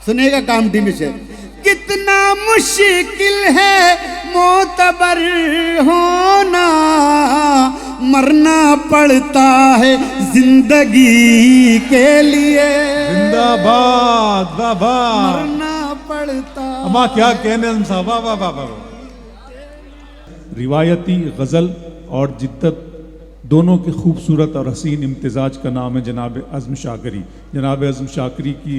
सुनिएगा कामठी में से। कितना मुश्किल है मोतबर होना, मरना पड़ता है जिंदगी के लिए। जिंदाबाद, वाह वाह, मरना पड़ता। अम्मा क्या कहने हम साहब, वाह वाह वाह वाह। रिवायती गज़ल और जिद्दत दोनों के खूबसूरत और हसीन इम्तिजाज का नाम है जनाब अज़्म शाकरी। जनाब अज़्म शाकरी की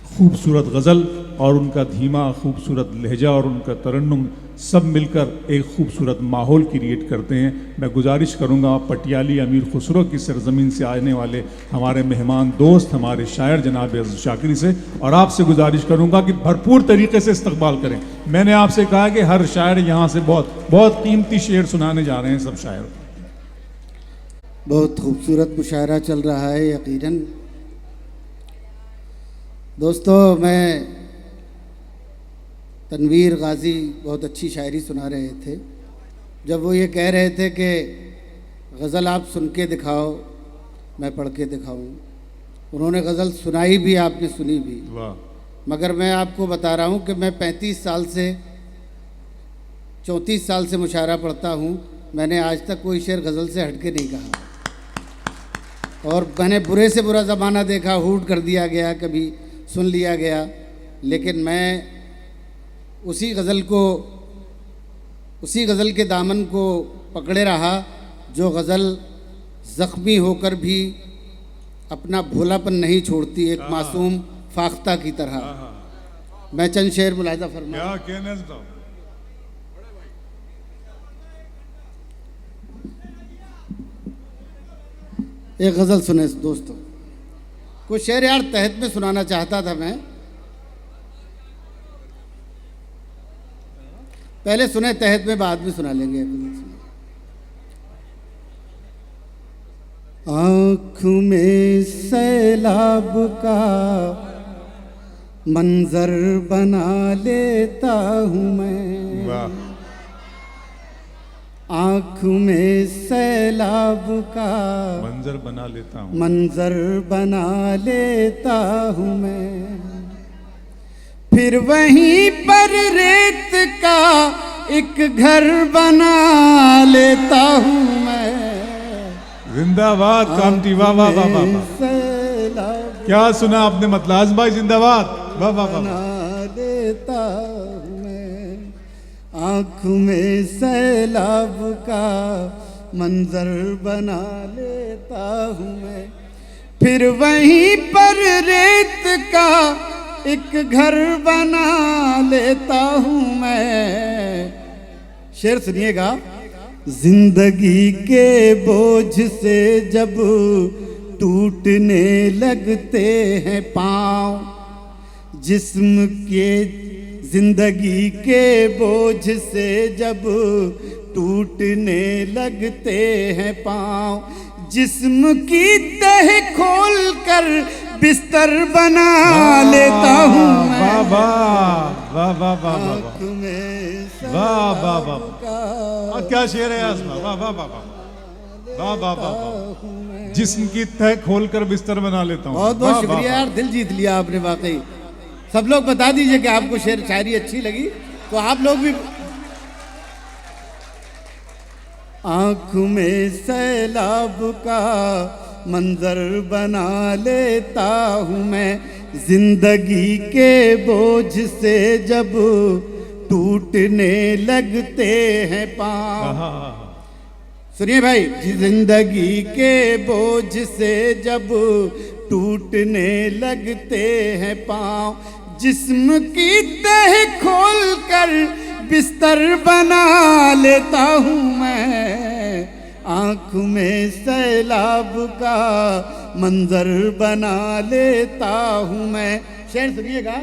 खूबसूरत गज़ल और उनका धीमा खूबसूरत लहजा और उनका तरन्नुम सब मिलकर एक खूबसूरत माहौल क्रिएट करते हैं। मैं गुजारिश करूंगा पटियाली अमीर खुसरो की सरजमीन से आने वाले हमारे मेहमान दोस्त, हमारे शायर जनाब अज़्म शाकरी से, और आपसे गुजारिश करूंगा कि भरपूर तरीके से इस्तकबाल करें। मैंने आपसे कहा कि हर शायर यहाँ से बहुत बहुत कीमती शेर सुनाने जा रहे हैं सब शायर। बहुत खूबसूरत मुशायरा चल रहा है यकीनन। दोस्तों, मैं तनवीर गाज़ी बहुत अच्छी शायरी सुना रहे थे। जब वो ये कह रहे थे कि गज़ल आप सुन के दिखाओ, मैं पढ़ के दिखाऊं, उन्होंने गज़ल सुनाई भी, आपने सुनी भी। मगर मैं आपको बता रहा हूं कि मैं 35 साल से 34 साल से मुशायरा पढ़ता हूं। मैंने आज तक कोई शेर गज़ल से हट के नहीं कहा, और मैंने बुरे से बुरा ज़माना देखा, हूट कर दिया गया, कभी सुन लिया गया, लेकिन मैं उसी गज़ल के दामन को पकड़े रहा जो गज़ल ज़ख्मी होकर भी अपना भोलापन नहीं छोड़ती, एक मासूम फाख्ता की तरह। मैं चंद शेर मुलाहिज़ा फरमा। एक गज़ल सुने दोस्तों, कुछ शेर यार तहत में सुनाना चाहता था मैं। पहले सुने तहत में, बाद में सुना लेंगे। आँख में सैलाब का मंजर बना लेता हूँ मैं, आँख में सैलाब का मंजर बना लेता हूँ, मंजर बना लेता हूँ मैं। फिर वहीं पर रेत का एक घर बना लेता हूँ मैं। जिंदाबाद कामठी, वाह वाह वाह वाह। क्या सुना आपने मतलाज भाई, जिंदाबाद, वाह वाह वाह। बना लेता हूँ मैं, आँख में सैलाब का मंजर बना लेता हूँ मैं। फिर वहीं पर रेत का एक घर बना लेता हूँ मैं। शेर सुनिएगा। जिंदगी के बोझ से जब टूटने लगते हैं पाँव, जिस्म के जिंदगी के बोझ से जब टूटने लगते हैं पाँव, जिस्म की तह खोल कर बिस्तर बना लेता हूँ मैं। वाह वाह वाह वाह वाह वाह वाह वाह, क्या शेर है आसमा, वाह वाह वाह वाह वाह वाह। जिस्म की तह खोल कर बिस्तर बना लेता हूँ। बहुत बहुत शुक्रिया यार, दिल जीत लिया आपने वाकई। सब लोग बता दीजिए कि आपको शेर शायरी अच्छी लगी, तो आप लोग भी। आँख में सैलाब का मंजर बना लेता हूँ मैं, जिंदगी के बोझ से जब टूटने लगते हैं पाँव। सुनिए भाई, जिंदगी के बोझ से जब टूटने लगते हैं पाँव, जिस्म की तह खोल कर बिस्तर बना लेता हूँ मैं। आँख में सैलाब का मंजर बना लेता हूँ मैं। शेर सुनिएगा।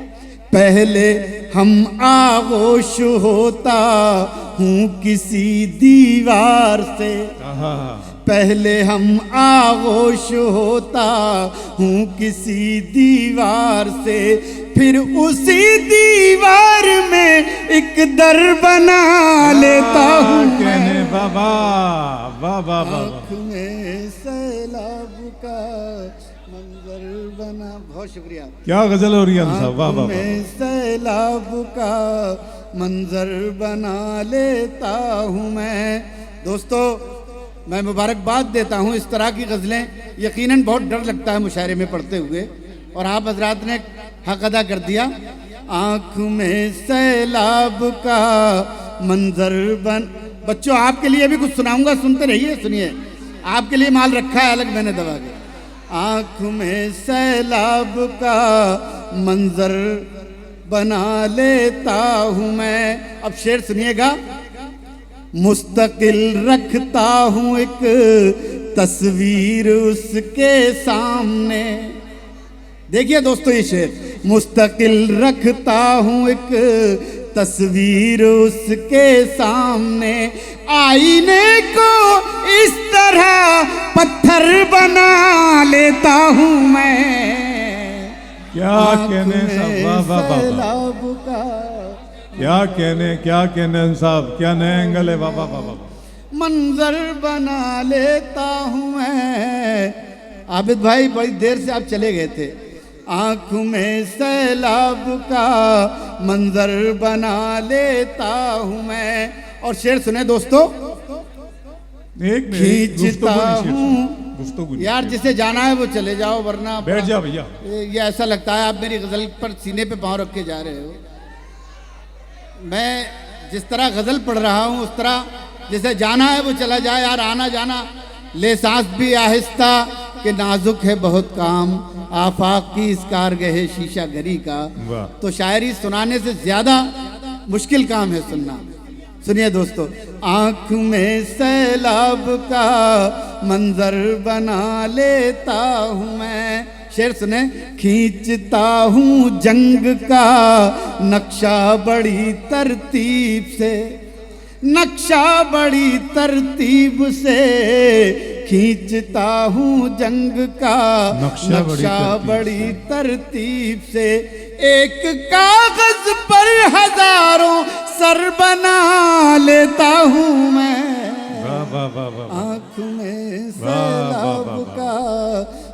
पहले हम आगोश होता हूँ किसी दीवार से, पहले हम आगोश होता हूँ किसी दीवार से, फिर उसी दीवार में एक दर बना लेता हूँ कहने बाबा, वाह वाह वाह। आँख में सैलाब का मंजर बना। बहुत शुक्रिया। क्या गजल हो रही है साहब, वाह वाह वाह। मैं सैलाब का मंजर बना लेता हूँ मैं। दोस्तों मैं मुबारकबाद देता हूँ, इस तरह की गज़लें यकीनन बहुत डर लगता है मुशायरे में पढ़ते हुए, और आप हजरात ने हक अदा कर दिया। आँख में सैलाब का मंजर बन। बच्चों आपके लिए भी कुछ सुनाऊंगा, सुनते रहिए, सुनिए, आपके लिए माल रखा है अलग मैंने दबा के। आँख में सैलाब का मंजर बना लेता हूँ मैं। अब शेर सुनिएगा। मुस्तकिल रखता हूँ एक तस्वीर उसके सामने। देखिए दोस्तों ये शेर, मुस्तकिल रखता हूँ एक तस्वीर उसके सामने, आईने को इस तरह पत्थर बना लेता हूँ मैं। क्या कहने साहब, वाह वाह वाह। क्या कहने साहब, क्या नया एंगल है, वाह वाह वाह वाह। मंजर बना लेता हूँ मैं। आबिद भाई बड़ी देर से आप चले गए थे। आँख में सैलाब का मंजर बना लेता हूँ मैं। और शेर सुने दोस्तों। खींचता हूँ यार, जिसे जाना है वो चले जाओ, वरना बैठ जाओ भैया। ये ऐसा लगता है आप मेरी गजल पर सीने पे पाँव रख के जा रहे हो। मैं जिस तरह गजल पढ़ रहा हूँ उस तरह जिसे जाना है वो चला जाए यार, आना जाना ले सांस भी आहिस्ता कि नाजुक है बहुत काम, आफाक की इस कारगह शीशा घरी का। तो शायरी सुनाने से ज्यादा मुश्किल काम है सुनना। सुनिए दोस्तों। आँख में सैलाब का मंजर बना लेता हूँ मैं। शेर सुने। खींचता हूँ जंग का नक्शा बड़ी तरतीब से, नक्शा बड़ी तरतीब से खींचता हूँ जंग का नक्शा बड़ी तरतीब से। एक कागज पर हजारों सर बना लेता हूँ मैं। आँख में सैलाब का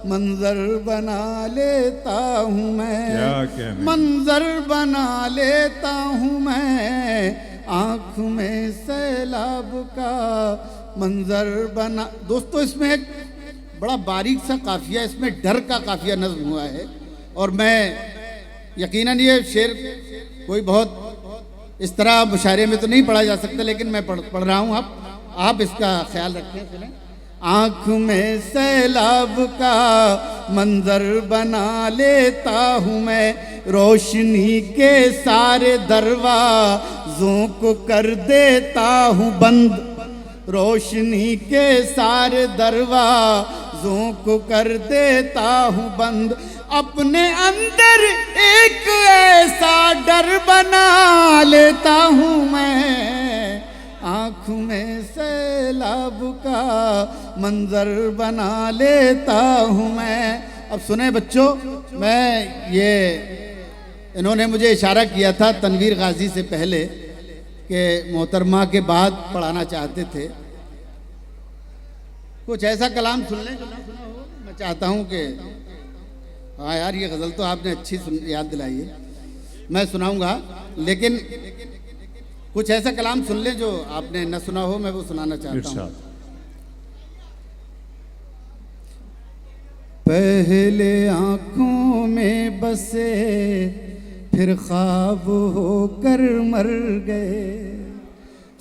मंजर बना लेता हूँ मैं। मंजर बना लेता हूँ मैं। आँख में सैलाब का मंजर बना। दोस्तों इसमें एक बड़ा बारीक सा काफिया, इसमें डर का काफिया नज़्म हुआ है, और मैं यकीनन ये शेर कोई बहुत इस तरह मुशायरे में तो नहीं पढ़ा जा सकता, लेकिन मैं पढ़ रहा हूँ। आप इसका ख्याल रखें, सुने। आँख में सैलाब का मंजर बना लेता हूँ मैं, रोशनी के सारे दरवाज़ों को कर देता हूँ बंद, रोशनी के सारे दरवाज़ों को कर देता हूँ बंद। अपने अंदर एक ऐसा डर बना लेता हूँ मैं। आँख में सैलाब का मंजर बना लेता हूँ मैं। अब सुने बच्चों, मैं ये इन्होंने मुझे इशारा किया था तनवीर गाजी से पहले कि मोहतरमा के बाद पढ़ाना चाहते थे। कुछ ऐसा कलाम सुन लें जो ना सुना हो। मैं चाहता हूँ कि हाँ यार ये गज़ल तो आपने अच्छी याद दिलाई है, मैं सुनाऊंगा, लेकिन कुछ ऐसा कलाम सुन लें जो आपने न सुना हो, मैं वो सुनाना चाहता हूँ। पहले आँखों में बसे फिर ख्वाब होकर मर गए,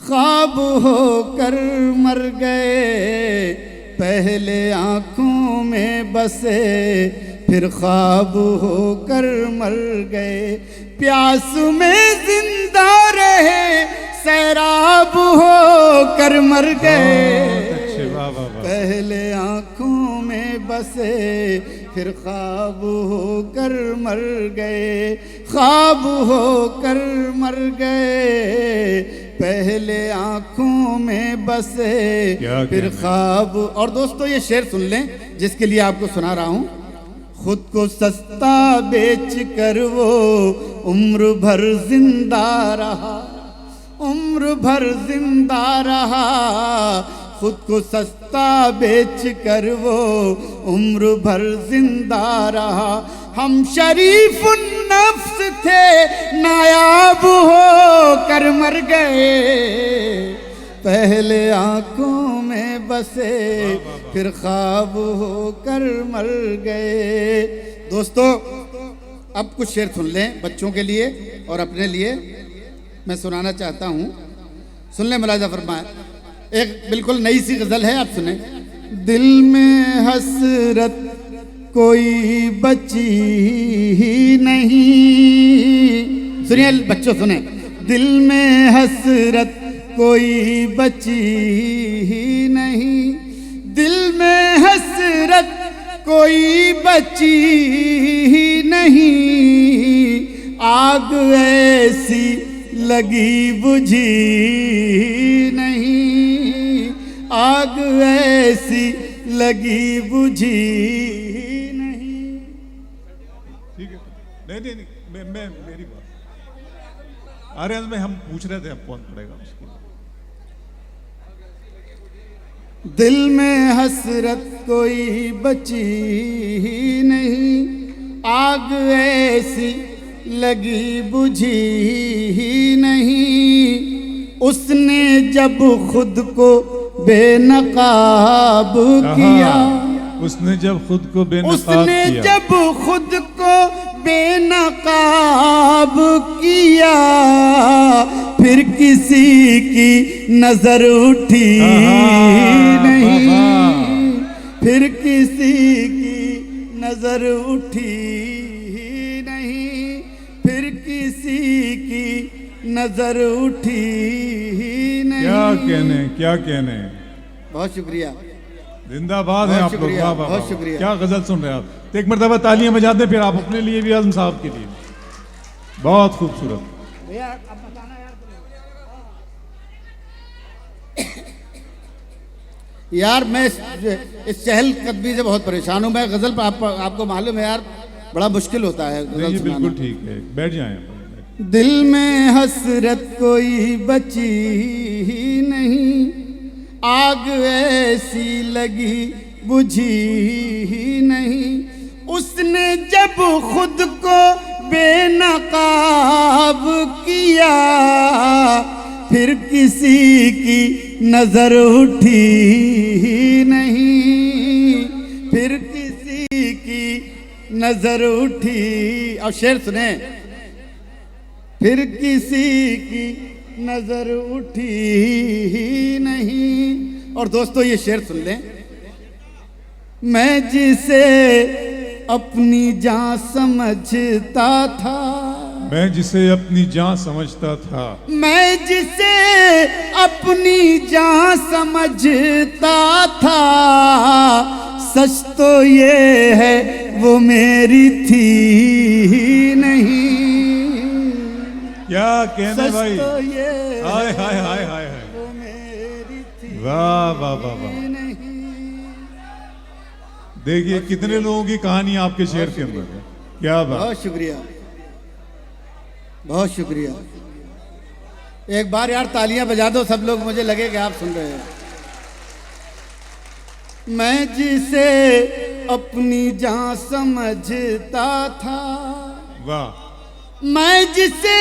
ख्वाब होकर मर गए। पहले आँखों में बसे फिर ख्वाब होकर मर गए। प्यास में जिंदा रहे सैराब होकर मर गए। पहले आँखों में बसे फिर ख्वाब होकर मर गए, ख्वाब होकर मर गए। पहले आँखों में बसे फिर ख्वाब। और दोस्तों ये शेर सुन लें जिसके लिए आपको सुना रहा हूँ। खुद को सस्ता बेच कर वो उम्र भर जिंदा रहा, उम्र भर जिंदा रहा। खुद को सस्ता बेच कर वो उम्र भर जिंदा रहा। हम शरीफ नफ्स थे नायाब हो कर मर गए, पहले आंखों में बसे फिर ख्वाब हो कर मर गए। दोस्तों अब कुछ शेर सुन लें बच्चों के लिए और अपने लिए मैं सुनाना चाहता हूँ। सुन लें, मुलाजा फरमाएं। एक बिल्कुल नई सी गज़ल है, आप सुने। दिल में हसरत कोई बची ही नहीं, सुनिए बच्चों सुने। दिल में हसरत कोई बची ही नहीं, दिल में हसरत कोई बची ही नहीं, आग ऐसी लगी बुझी नहीं, आग ऐसी लगी बुझी नहीं। ठीक है, नहीं, मैं मेरी बात अरे में हम पूछ रहे थे अब कौन पढ़ेगा उसकी। दिल में हसरत कोई बची ही नहीं, आग ऐसी लगी बुझी ही नहीं, उसने जब खुद को बेनकाब किया, उसने जब खुद को बेनकाब उसने किया, जब खुद को बेनकाब किया, फिर किसी की नजर उठी नहीं, फिर किसी की नजर उठी नहीं, फिर किसी की नजर उठी नहीं। क्या कहने। बहुत शुक्रिया, जिंदाबाद है आप लोग। वाह वाह, बहुत शुक्रिया। क्या गजल सुन रहे हैं आप। तो एक मरतबा तालियां बजाते हैं, फिर आप अपने लिए भी, आज़म साहब के लिए। बहुत खूबसूरत। यार मैं इस चहल कदमी से बहुत परेशान हूँ। मैं गजल पर आपको मालूम है यार, बड़ा मुश्किल होता है गजल सुनाना। बिल्कुल ठीक है, बैठ जाएं। दिल में हसरत कोई बची ही नहीं, आग ऐसी लगी बुझी ही नहीं, उसने जब खुद को बेनकाब किया, फिर किसी की नजर उठी ही नहीं, फिर किसी की नजर उठी। और शेर सुने। फिर किसी की नजर उठी ही नहीं। और दोस्तों ये शेर सुन लें। मैं जिसे अपनी जान समझता था, मैं जिसे अपनी जान समझता था, मैं जिसे अपनी जान समझता था, सच तो ये है वो मेरी थी ही नहीं। क्या कहने भाई। तो ये हाय हाय हाय हाय हाय, वो मेरी थी। वाह वाह वाह वाह। देखिए कितने लोगों की कहानी आपके शेर के अंदर है। क्या बात। बहुत शुक्रिया, बहुत शुक्रिया। एक बार यार तालियां बजा दो सब लोग, मुझे लगे कि आप सुन रहे हैं। मैं जिसे अपनी जान समझता था, वाह। मैं जिसे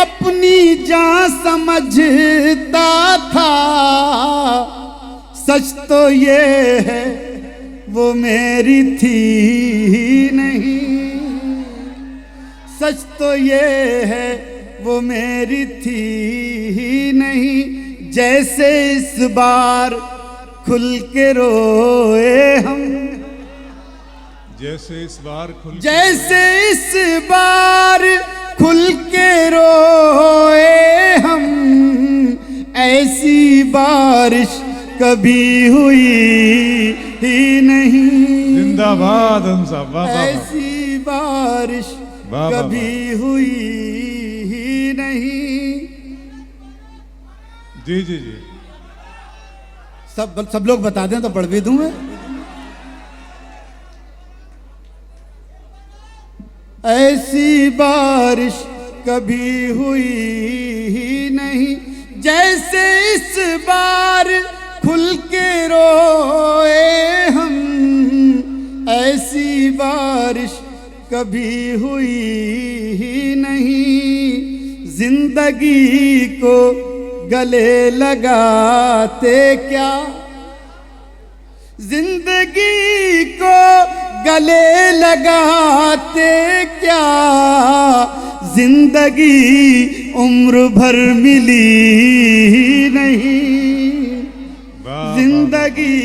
अपनी जान समझता था, सच तो ये है वो मेरी थी ही नहीं, सच तो ये है वो मेरी थी ही नहीं। जैसे इस बार खुल के रोए हम, जैसे इस बार खुल, जैसे इस बार खुल के रोए हम, ऐसी बारिश कभी हुई ही नहीं। जिंदाबाद हम साहब। वाह वाह। ऐसी बारिश वाह वाह कभी हुई ही नहीं। जी जी जी। सब लोग बता दें तो पढ़ भी दूं मैं। ऐसी बारिश कभी हुई ही नहीं, जैसे इस बार खुल रोए हम, ऐसी बारिश कभी हुई ही नहीं। जिंदगी को गले लगाते क्या, जिंदगी को गले लगाते क्या, जिंदगी उम्र भर मिली नहीं। जिंदगी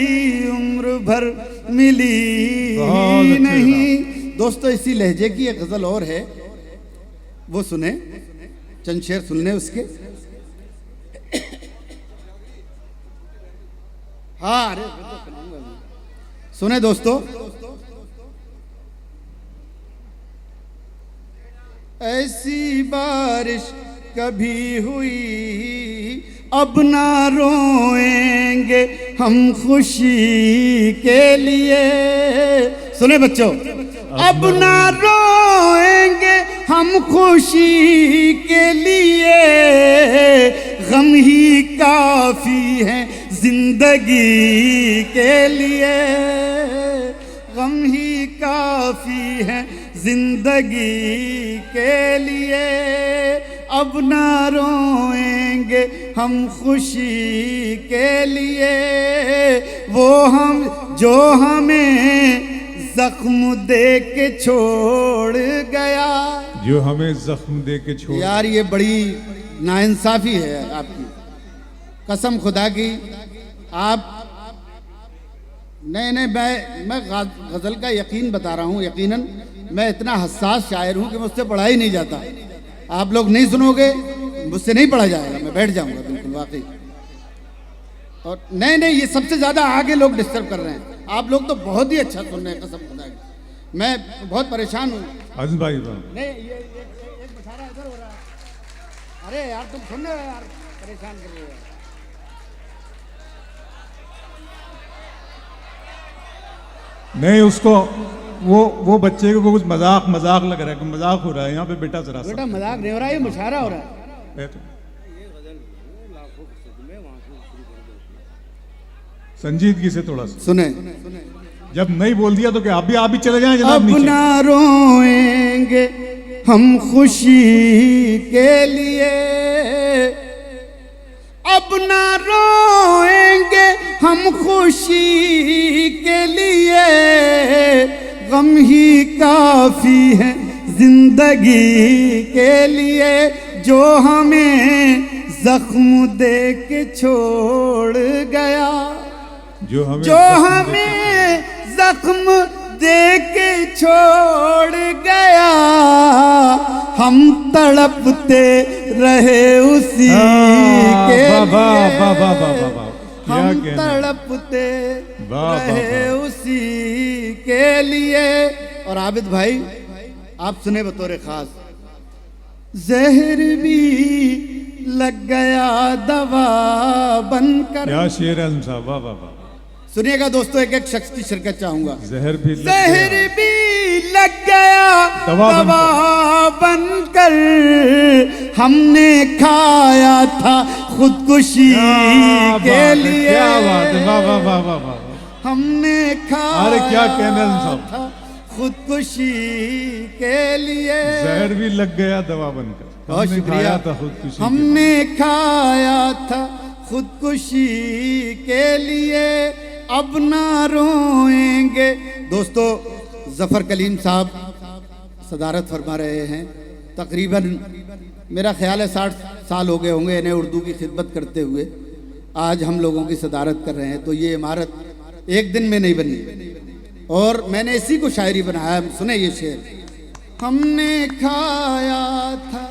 उम्र भर मिली नहीं। दोस्तों इसी लहजे की एक गजल और है, वो सुने, चंद शेर सुन लें उसके। हाँ अरे सुने दोस्तों। ऐसी बारिश कभी हुई अब ना रोएंगे हम खुशी के लिए। सुने बच्चों, अब ना रोएंगे हम खुशी के लिए, गम ही काफी है जिंदगी के लिए। गम ही काफी है जिंदगी के लिए। अब ना रोएंगे हम खुशी के लिए, वो हम जो हमें जख्म दे के छोड़ गया। जो हमें जख्म दे के छोड़। यार ये बड़ी नाइंसाफी है आपकी, कसम खुदा की। आप नहीं मैं गज़ल का यकीन बता रहा हूँ। यकीनन मैं इतना हसास शायर हूँ कि मुझसे पढ़ा ही नहीं जाता। आप लोग नहीं सुनोगे, मुझसे नहीं पढ़ा जाएगा, मैं बैठ जाऊँगा बिल्कुल वाकई। और नहीं ये सबसे ज़्यादा आगे लोग डिस्टर्ब कर रहे हैं। आप लोग तो बहुत ही अच्छा सुन रहे हैं, कसम खुदा की। मैं बहुत परेशान हूँ। अजीज भाई नहीं ये एक बेचारा इधर हो रहा है। अरे यार तुम सुन रहे हो यार, परेशान कर रहे हो। नहीं उसको वो बच्चे को कुछ मजाक लग रहा है कि मजाक हो रहा है यहाँ पे। बेटा जरा बेटा मजाक नहीं हो रहा है, ये मुशायरा हो रहा है। संजीदगी से थोड़ा सा सुने। जब नहीं बोल दिया तो क्या आप भी चले जाएं जनाब अब नीचे। ना रोएंगे हम खुशी के लिए, अब ना रोएंगे हम खुशी के लिए, गम ही काफी है जिंदगी के लिए। जो हमें जख्म दे के छोड़ गया, जो हमें जख्म दे के छोड़ गया, हम तड़पते रहे उसी के लिए। हम तड़पते रहे उसी के लिए। और आबिद भाई आप सुने बतौर खास, जहर भी लग गया दवा बनकर। क्या शेर है साहब, वाह वाह वाह। सुनिएगा दोस्तों, एक एक शख्स की शिरकत चाहूंगा। जहर भी लग गया दवा बनकर, हमने खाया था खुदकुशी के लिए। क्या बात है, वाह वाह वाह वाह वाह। हमने खाया, अरे क्या कहना था खुदकुशी के लिए। जहर भी लग गया दवा बनकर, बहुत शुक्रिया। था खुदकुशी, हमने खाया था खुदकुशी के लिए, अब ना रोएंगे। दोस्तों ज़फ़र कलीम साहब सदारत फरमा रहे हैं। तकरीबन मेरा ख्याल है 60 साल हो गए होंगे इन्हें उर्दू की खिदमत करते हुए। आज हम लोगों की सदारत कर रहे हैं। तो ये इमारत एक दिन में नहीं बनी, और मैंने इसी को शायरी बनाया। सुने ये शेर, हमने खाया था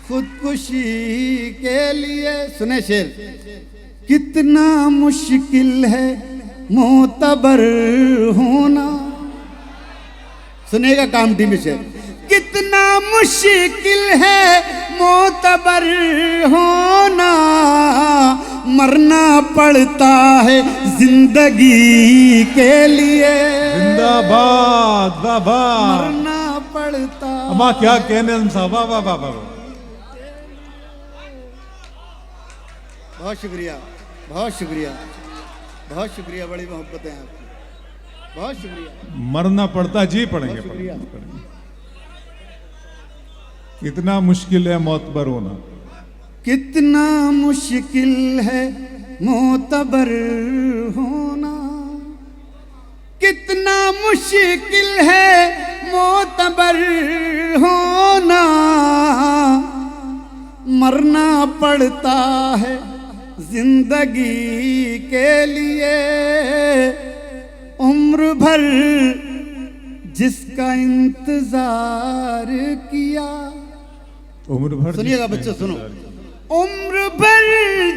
खुदकुशी के लिए। सुने शेर, कितना मुश्किल है मोतबर होना। सुनेगा कामटी में शेर, कितना मुश्किल है मोतबर होना, मरना पड़ता है जिंदगी के लिए। जिंदाबाद, वाह वाह। मरना पड़ता। अम्मा क्या कहने साहब, वाह वाह वाह वाह। बहुत शुक्रिया, बहुत शुक्रिया। बहुत शुक्रिया, बड़ी मोहब्बत है आपकी, बहुत शुक्रिया। मरना पड़ता जी पड़ेंगे, बहुत शुक्रिया। पड़ेंगे। कितना मुश्किल है मोतबर होना, कितना मुश्किल है मोतबर होना, कितना मुश्किल है मोतबर होना, मरना पड़ता है जिंदगी के लिए, उम्र भर जिसका इंतजार किया। उम्र भर सुनिएगा बच्चों, सुनो। उम्र भर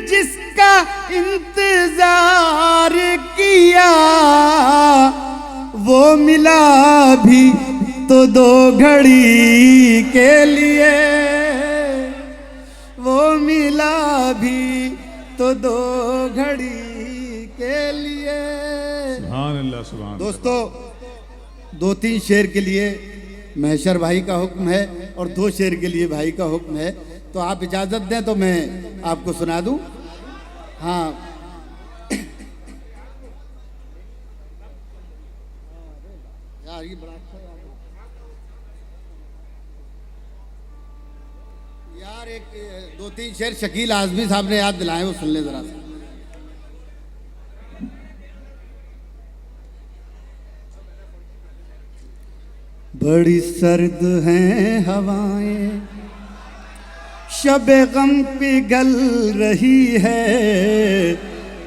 जिसका इंतजार किया, वो मिला भी तो 2 घड़ी के लिए, वो मिला भी तो 2 घड़ी के लिए। सुभान अल्लाह, सुभान। दोस्तों, 2-3 शेर के लिए महशर भाई का हुक्म है और 2 शेर के लिए भाई का हुक्म है, तो आप इजाज़त दें तो मैं आपको सुना दूं। हाँ, यार ये बड़ा अच्छा यार, एक 2-3 शेर शकील आज़मी साहब ने याद दिलाए, वो सुन ले जरा सा। बड़ी सर्द हैं हवाएं, शबे गम पिघल रही है,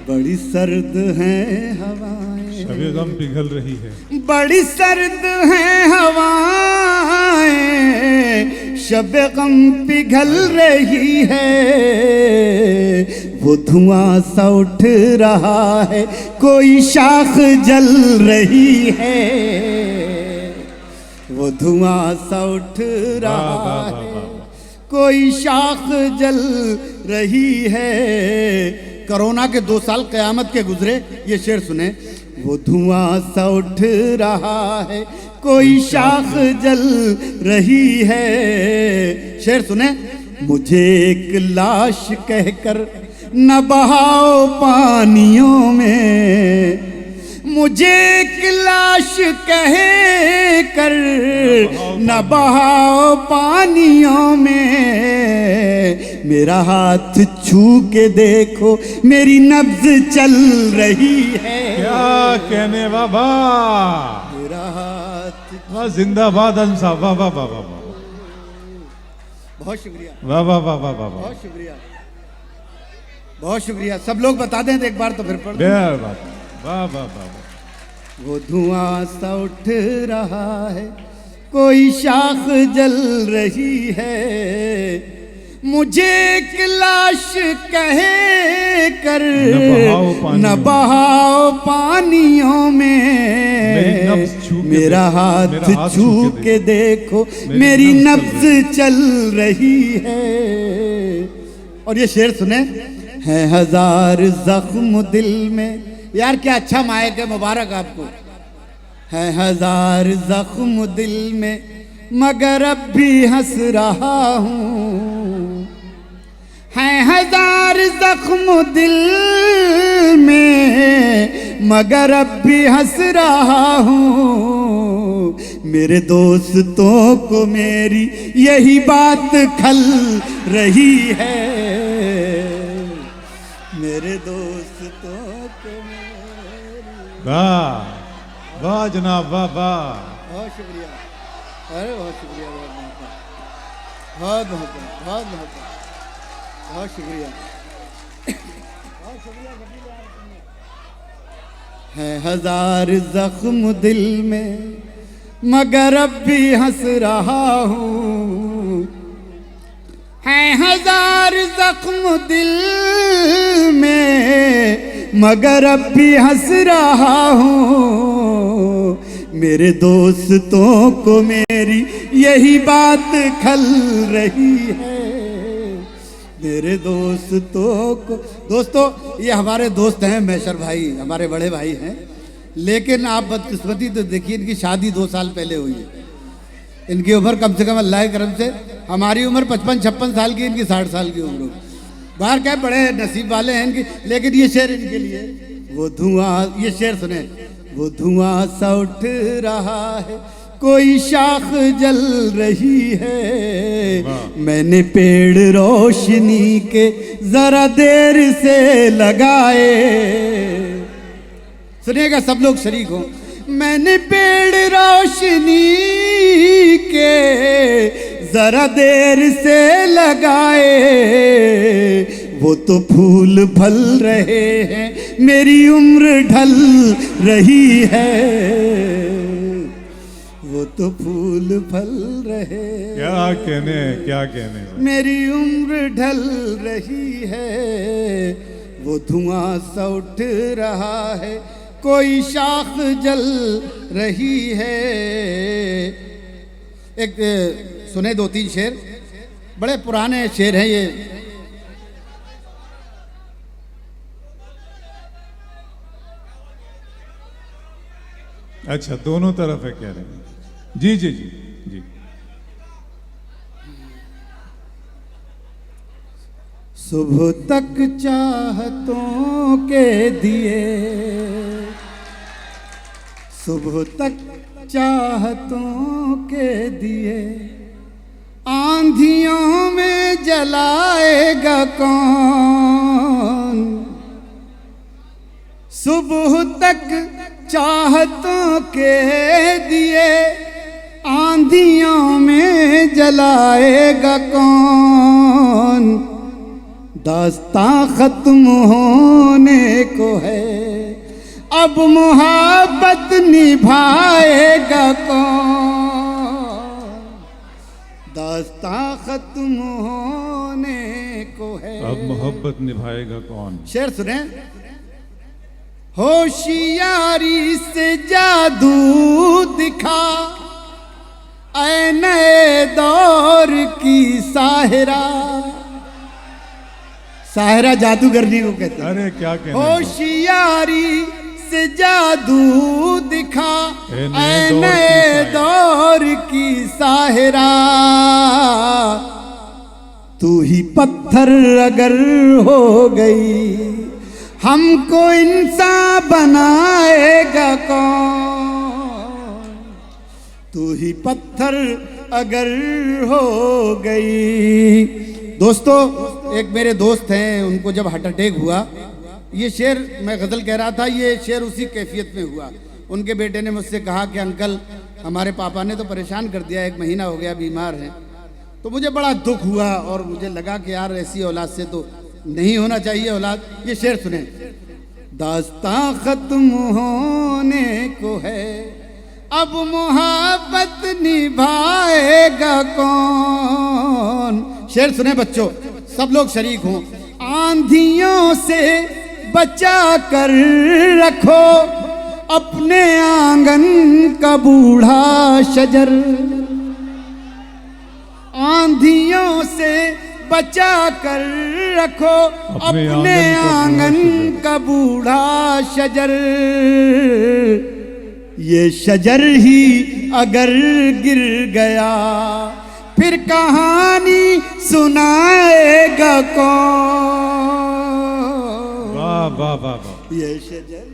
बड़ी सर्द हैं हवाएं, शबे गम पिघल रही है, बड़ी सर्द हैं हवाएं, शबे गम पिघल रही है, वो धुआं सा उठ रहा है, कोई शाख जल रही है, वो धुआं सा उठ रहा है, कोई शाख जल रही है। कोरोना के 2 साल क़यामत के गुजरे, ये शेर सुने। वो धुआं सा उठ रहा है, कोई शाख जल रही है। शेर सुने। मुझे एक लाश कहकर न बहाओ पानियों में, मुझे एक लाश कह कर न बहाओ पानियों में, मेरा हाथ छू के देखो मेरी नब्ज चल रही है। क्या कहने बाबा, मेरा हाथ। वाह, जिंदाबाद हम साहब, वाह वाह वाह वाह, बहुत शुक्रिया, वाह वाह वाह वाह वाह, बहुत शुक्रिया, बहुत शुक्रिया। सब लोग बता दें तो एक बार तो फिर पढ़ दें। वाह वाह वाह। वो धुआं सा उठ रहा है, कोई शाख जल रही है, मुझे एक लाश कहे कर न बहाओ पानियों में, मेरा हाथ छू के देखो मेरी नब्ज चल रही है। और ये शेर सुने। है 1000 जख्म दिल में, यार क्या अच्छा मायक है, मुबारक आपको। है 1000 जख्म दिल में मगर अब भी हंस रहा हूँ, है 1000 जख्म दिल में मगर अब भी हंस रहा हूँ। मेरे दोस्तों को मेरी यही बात खल रही है, मेरे दोस्तों को मेरी। वाह वाह जनाब, वाह वाह, बहुत शुक्रिया, अरे बहुत शुक्रिया, बहुत मोहब्बत, बहुत मोहब्बत, बहुत शुक्रिया, बहुत शुक्रिया। है 1000 जख्म दिल में मगर अब भी हंस रहा हूँ, है 1000 जख्म दिल में मगर अब भी हंस रहा हूँ। मेरे दोस्तों को मेरी यही बात खल रही है, मेरे दोस्तों को। दोस्तों, ये हमारे दोस्त हैं, मैशर भाई हमारे बड़े भाई हैं, लेकिन आप बदकिस्मती तो देखिए, इनकी शादी 2 साल पहले हुई है। इनकी उम्र कम से कम अल्लाह के करम से, हमारी उम्र 55-56 साल की, इनकी 60 साल की उम्र। बाहर क्या बड़े नसीब वाले हैं इनकी। लेकिन ये शेर इनके लिए वो धुआं, ये शेर सुने, वो धुआं सा उठ रहा है, कोई शाख जल रही है, मैंने पेड़ रोशनी के जरा देर से लगाए। सुनिएगा सब लोग शरीक हो। मैंने पेड़ रोशनी के जरा देर से लगाए, वो तो फूल फल रहे हैं, मेरी उम्र ढल रही है, वो तो फूल फल रहे। क्या कहने, क्या कहने, मेरी उम्र ढल रही है, वो धुआं सा उठ रहा है, कोई शाख जल रही है। एक सुने 2-3 शेर, बड़े पुराने शेर हैं ये। अच्छा, दोनों तरफ है कह रहे हैं। जी जी जी जी। सुबह तक चाहतों के दिए, सुबह तक चाहतों के दिए, आंधियों में जलाएगा कौन। सुबह तक चाहतों के दिए, आंधियों में जलाएगा कौन। दास्तां खत्म होने को है, अब मोहब्बत निभाएगा कौन। दास्तां खत्म होने को है, अब मोहब्बत निभाएगा कौन। शेर सुने। होशियारी से जादू दिखा, ऐ नए दौर की साहिरा। साहिरा जादूगरनी को कहते हैं। अरे क्या कहने। होशियारी से जादू दिखा, ऐ नए दौर की साहिरा। तू ही पत्थर अगर हो गई, हमको इंसान बनाएगा कौन। तू ही पत्थर अगर हो गई। दोस्तों, एक मेरे दोस्त हैं, उनको जब हार्ट अटैक हुआ, ये शेर मैं गज़ल कह रहा था, ये शेर उसी कैफियत में हुआ। उनके बेटे ने मुझसे कहा कि अंकल, हमारे पापा ने तो परेशान कर दिया, 1 महीना हो गया बीमार हैं। तो मुझे बड़ा दुख हुआ और मुझे लगा कि यार ऐसी औलाद से तो नहीं होना चाहिए औलाद। ये शेर सुने। दास्तां खत्म होने को है, अब मोहब्बत निभाएगा कौन। शेर सुने बच्चों, सब लोग शरीक हों। आंधियों से बचा कर रखो अपने आंगन का बूढ़ा शजर। आंधियों से बचा कर रखो अपने आंगन का बूढ़ा शजर। ये शजर ही अगर गिर गया, फिर कहानी सुनाएगा कौन। वाह वाह वाह वाह। ये शजर